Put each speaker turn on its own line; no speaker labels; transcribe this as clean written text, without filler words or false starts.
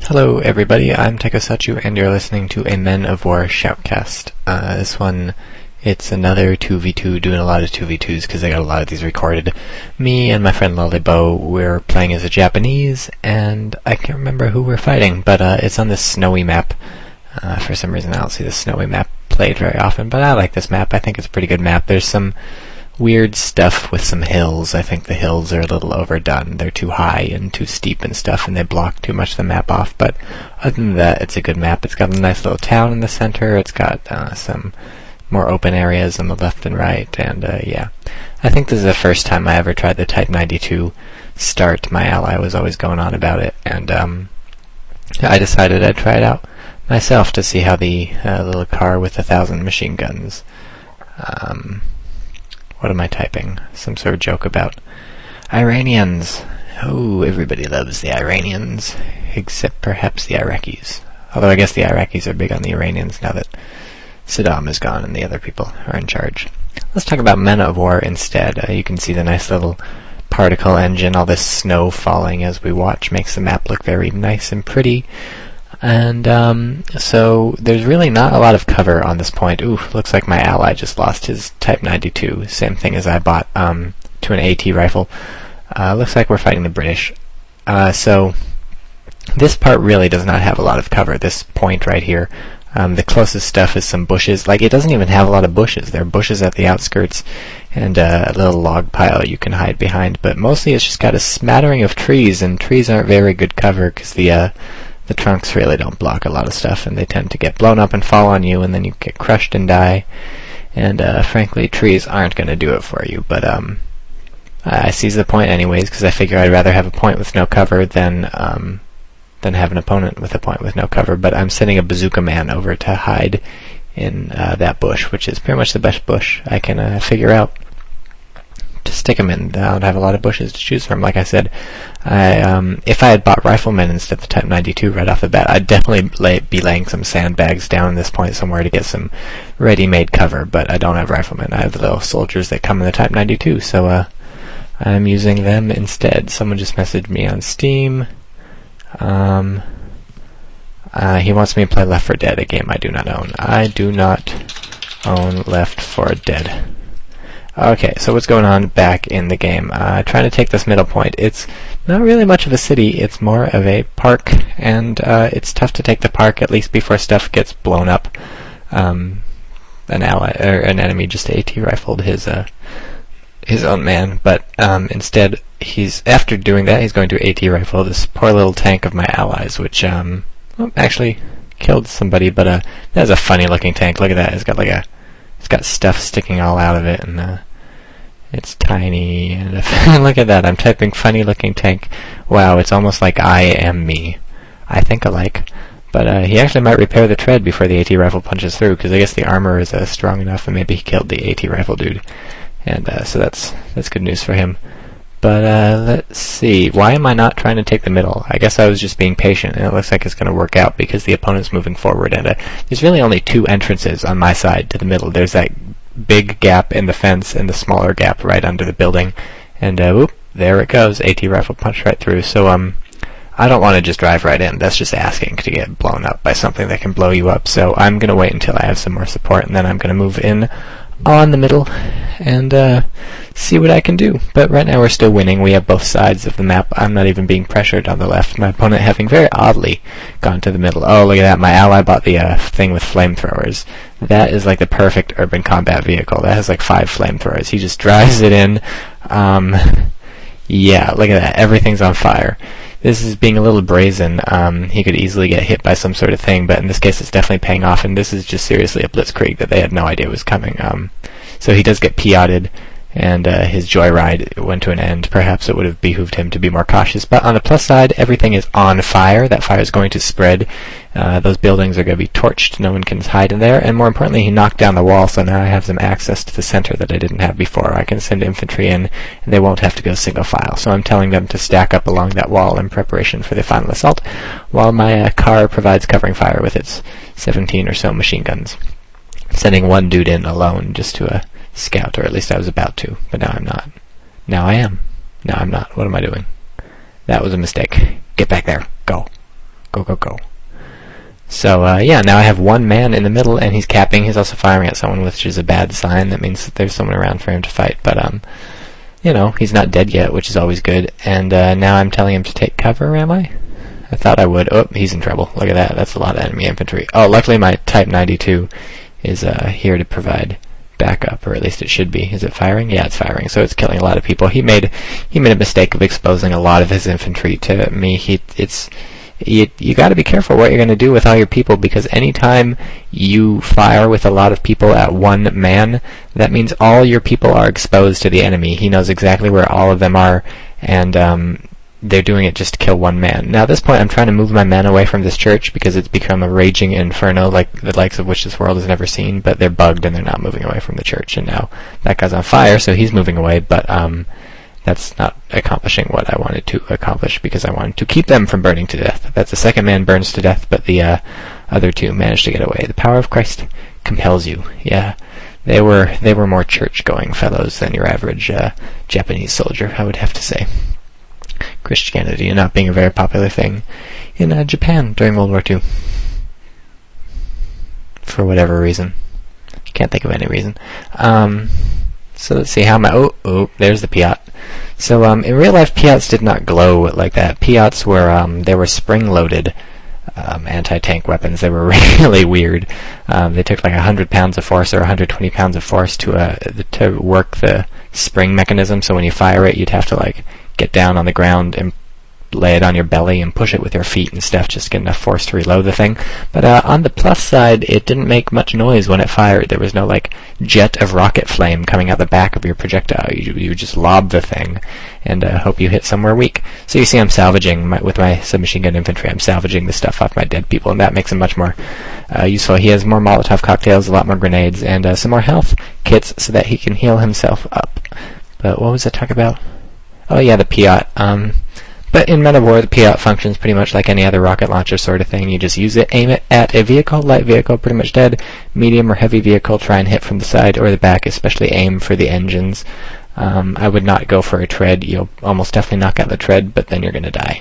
Hello everybody, I'm TychoCelchuuu and you're listening to a Men of War shoutcast. This one, it's another 2v2, doing a lot of 2v2s because I got a lot of these recorded. Me and my friend Lollybo, we're playing as a Japanese, and I can't remember who we're fighting, but it's on this snowy map. For some reason I don't see the snowy map played very often, but I like this map. I think it's a pretty good map. There's some weird stuff with some hills. I think the hills are a little overdone. They're too high and too steep and stuff, and they block too much of the map off. But other than that, it's a good map. It's got a nice little town in the center. It's got some more open areas on the left and right, and yeah. I think this is the first time I ever tried the Type 92 start. My ally was always going on about it, and I decided I'd try it out myself to see how the little car with 1,000 machine guns. What am I typing? Some sort of joke about Iranians. Oh, everybody loves the Iranians, except perhaps the Iraqis. Although I guess the Iraqis are big on the Iranians now that Saddam is gone and the other people are in charge. Let's talk about Men of War instead. You can see the nice little particle engine. All this snow falling as we watch makes the map look very nice and pretty. And so there's really not a lot of cover on this point. Ooh, looks like my ally just lost his Type 92. Same thing as I bought to an AT rifle. Looks like we're fighting the British. So this part really does not have a lot of cover, this point right here. The closest stuff is some bushes. Like, it doesn't even have a lot of bushes. There are bushes at the outskirts and a little log pile you can hide behind. But mostly it's just got a smattering of trees, and trees aren't very good cover because the trunks really don't block a lot of stuff, and they tend to get blown up and fall on you, and then you get crushed and die. And frankly, trees aren't going to do it for you. But I seize the point anyways, because I figure I'd rather have a point with no cover than have an opponent with a point with no cover. But I'm sending a bazooka man over to hide in that bush, which is pretty much the best bush I can figure out to stick him in. I don't have a lot of bushes to choose from. Like I said, if I had bought riflemen instead of the Type 92 right off the bat, I'd definitely be laying some sandbags down in this point somewhere to get some ready-made cover, but I don't have riflemen. I have the little soldiers that come in the Type 92, so I'm using them instead. Someone just messaged me on Steam. He wants me to play Left 4 Dead, a game I do not own. I do not own Left 4 Dead. Okay, so what's going on back in the game? Trying to take this middle point. It's not really much of a city, it's more of a park, and it's tough to take the park, at least before stuff gets blown up. An enemy just AT rifled his own man, but instead, after doing that, he's going to AT rifle this poor little tank of my allies, which actually killed somebody, but that's a funny looking tank. Look at that, it's got stuff sticking all out of it, and it's tiny, and look at that, I'm typing funny looking tank. Wow, it's almost like I am me. I think alike. But he actually might repair the tread before the AT rifle punches through, because I guess the armor is strong enough, and maybe he killed the AT rifle dude. And so that's good news for him. But let's see, why am I not trying to take the middle? I guess I was just being patient, and it looks like it's going to work out because the opponent's moving forward, and there's really only two entrances on my side to the middle. There's that big gap in the fence and the smaller gap right under the building, and whoop, there it goes, AT rifle punch right through. So I don't want to just drive right in. That's just asking to get blown up by something that can blow you up. So I'm going to wait until I have some more support, and then I'm going to move in on the middle and see what I can do. But right now we're still winning. We have both sides of the map. I'm not even being pressured on the left. My opponent having very oddly gone to the middle. Oh, look at that. My ally bought the thing with flamethrowers. That is like the perfect urban combat vehicle. That has like 5 flamethrowers. He just drives it in. Yeah, look at that. Everything's on fire. This is being a little brazen. He could easily get hit by some sort of thing, but in this case it's definitely paying off, and this is just seriously a blitzkrieg that they had no idea was coming. So he does get PO'd, and his joyride went to an end. Perhaps it would have behooved him to be more cautious, but on the plus side, everything is on fire. That fire is going to spread. Those buildings are going to be torched. No one can hide in there, and more importantly, he knocked down the wall, so now I have some access to the center that I didn't have before. I can send infantry in, and they won't have to go single file. So I'm telling them to stack up along that wall in preparation for the final assault, while my car provides covering fire with its 17 or so machine guns. Sending one dude in alone just to scout, or at least I was about to, but now I'm not. Now I am. Now I'm not. What am I doing? That was a mistake. Get back there. Go. Go, go, go. So, yeah, now I have one man in the middle, and he's capping. He's also firing at someone, which is a bad sign. That means that there's someone around for him to fight. But, you know, he's not dead yet, which is always good. And now I'm telling him to take cover, am I? I thought I would. Oh, he's in trouble. Look at that. That's a lot of enemy infantry. Oh, luckily my Type 92 is here to provide backup, or at least it should be. Is it firing? Yeah, it's firing. So it's killing a lot of people. He made a mistake of exposing a lot of his infantry to me. You got to be careful what you're going to do with all your people, because anytime you fire with a lot of people at one man, that means all your people are exposed to the enemy. He knows exactly where all of them are, and they're doing it just to kill one man. Now at this point I'm trying to move my men away from this church because it's become a raging inferno like the likes of which this world has never seen, but they're bugged and they're not moving away from the church, and now that guy's on fire, so he's moving away, but that's not accomplishing what I wanted to accomplish, because I wanted to keep them from burning to death. That's the second man burns to death, but the other two managed to get away. The power of Christ compels you. Yeah, they were more church-going fellows than your average Japanese soldier, I would have to say. Christianity not being a very popular thing in Japan during World War II. For whatever reason. Can't think of any reason. So let's see how my... Oh, there's the Piat. So in real life, Piats did not glow like that. Piats were, they were spring-loaded anti-tank weapons. They were really weird. They took like 100 pounds of force or 120 pounds of force to work the spring mechanism, so when you fire it, you'd have to like get down on the ground and lay it on your belly and push it with your feet and stuff, just to get enough force to reload the thing. But on the plus side, it didn't make much noise when it fired. There was no like jet of rocket flame coming out the back of your projectile. You just lob the thing and hope you hit somewhere weak. So you see I'm salvaging, with my submachine gun infantry, I'm salvaging the stuff off my dead people, and that makes him much more useful. He has more Molotov cocktails, a lot more grenades, and some more health kits so that he can heal himself up. But what was I talking about? Oh yeah, the Piat. But in Men of War, the Piat functions pretty much like any other rocket launcher sort of thing. You just use it, aim it at a vehicle, light vehicle, pretty much dead. Medium or heavy vehicle, try and hit from the side or the back, especially aim for the engines. I would not go for a tread. You'll almost definitely knock out the tread, but then you're going to die.